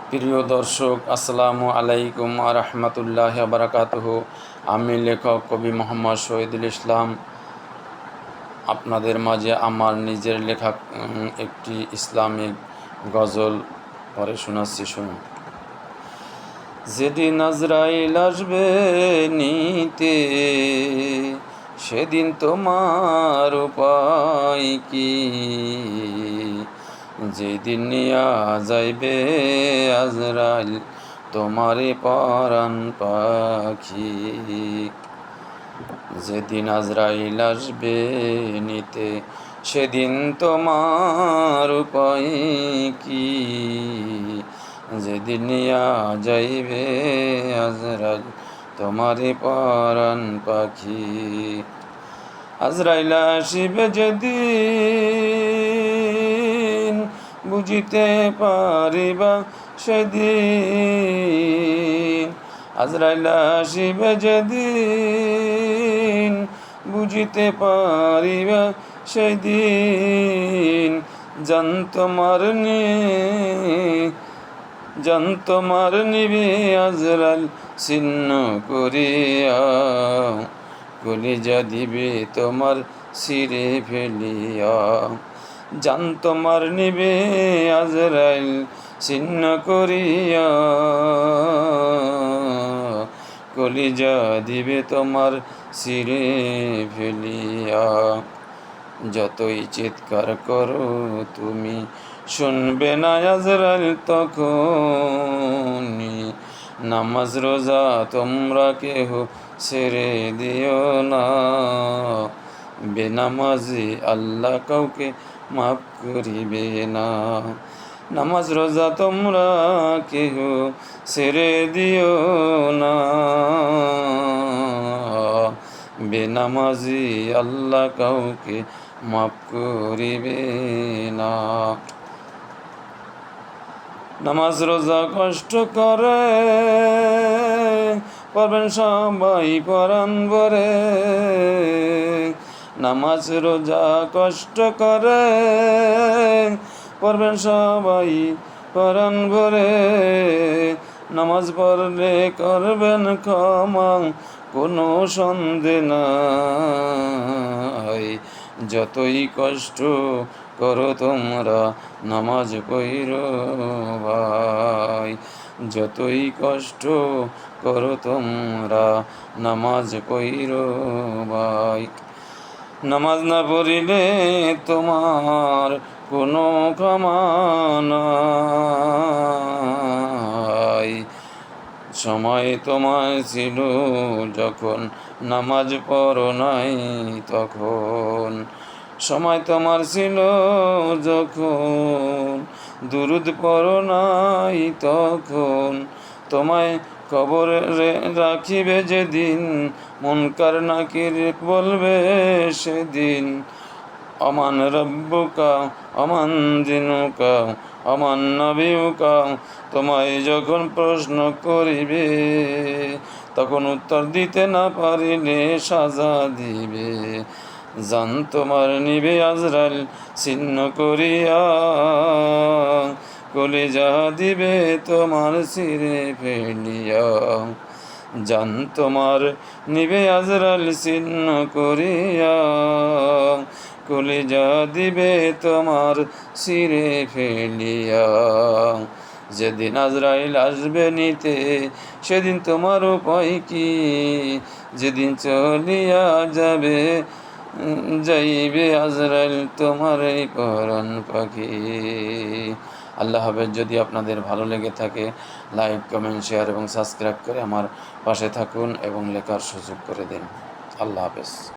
প্রিয় দর্শক, আসসালামু আলাইকুম ওয়া রাহমাতুল্লাহি ওয়া বারাকাতুহু। আমি লেখক কবি মোহাম্মদ শহীদুল ইসলাম আপনাদের মাঝে আমার নিজের লেখা একটি ইসলামিক গজল পড়ে শোনাচ্ছি, শুনুন। যেদিন আজরাইল আসবে নিতে, সেদিন তোমার উপায় কি? যেদিন নিয়া যাইবে আজরাইল তোমারে পরাণ পাখি, যেদিন আজরাইল আসবে নিতে, সেদিন তোমার উপায় কি? যেদিন নিয়া যাইবে আজরাইল তোমারে পরাণ পাখি। আজরাইল আসিবে যেদিন, বুঝিতে পারিবা সেদিন। আজরাইল আসিবে যেদিন, বুঝিতে পারিবা সেদিন। জান তোমার নিবে আজরাইল ছিন্ন করিয়া, কলিজা দিবে তোমার শিরে ফেলিয়া। জান তোমার নিবে আজরাইল ছিন্ন করিয়া, কলিজা দিবে তোমার শিরে ফেলিয়া। যতই চিৎকার করো তুমি, শুনবে না আজরাইল তখন। নামাজ রোজা তোমরা কেহ ছেড়ে দিও না, বেনামাজি আল্লাহ কাউকে মাফ করিবে না। নামাজ রোজা তোমরা কেহ ছেড়ে দিও না, বেনামাজি আল্লাহ কাউকে মাফ করিবে না। নামাজ রোজা কষ্ট করে পড়বেন সবাই পরাণ ভরে। নামাজ রোজা কষ্ট করে পড়বেন সবাই পরাণ ভরে। নামাজ পড়লে করবেন ক্ষমা, কোনো সন্দেহ নাই। যতই কষ্ট করো তোমরা নামাজ পড়ো ভাই, যতই কষ্ট করো তোমরা নামাজ পড়ো ভাই। নামাজ না পড়িলে তোমার কোনো ক্ষমা নাই। সময় তোমার ছিল যখন নামাজ পড়ো নাই তখন। সময় তোমার ছিল যখন দুরুদ পড়ো নাই তখন। তোমায় কবরে রাখিবে যেদিন, মুনকার নাকির বলবে সেদিন। অমান রব্বুকা অমান দিনুকা অমান নবিউকা, তোমায় যখন প্রশ্ন করিবে, তখন উত্তর দিতে না পারিলে সাজা দিবে। জান তোমার নিবে আজরাইল ছিন্ন করিয়া, কলিজা দিবে তোমার শিরে ফেলিয়া। জান তোমার নিবে আজরাইল ছিন্ন করিয়া, কলিজা দিবে তোমার শিরে ফেলিয়া। যেদিন আজরাইল আসবে নিতে, সেদিন তোমার উপায় কি? যেদিন চলিয়া যাইবে আজরাইল তোমার এই পরাণ পাখি। আল্লাহ হাফেজ। যদি আপনাদের ভালো লেগে থাকে, লাইক, কমেন্ট, শেয়ার এবং সাবস্ক্রাইব করে আমার পাশে থাকুন এবং লেখার সুযোগ করে দিন। আল্লাহ হাফেজ।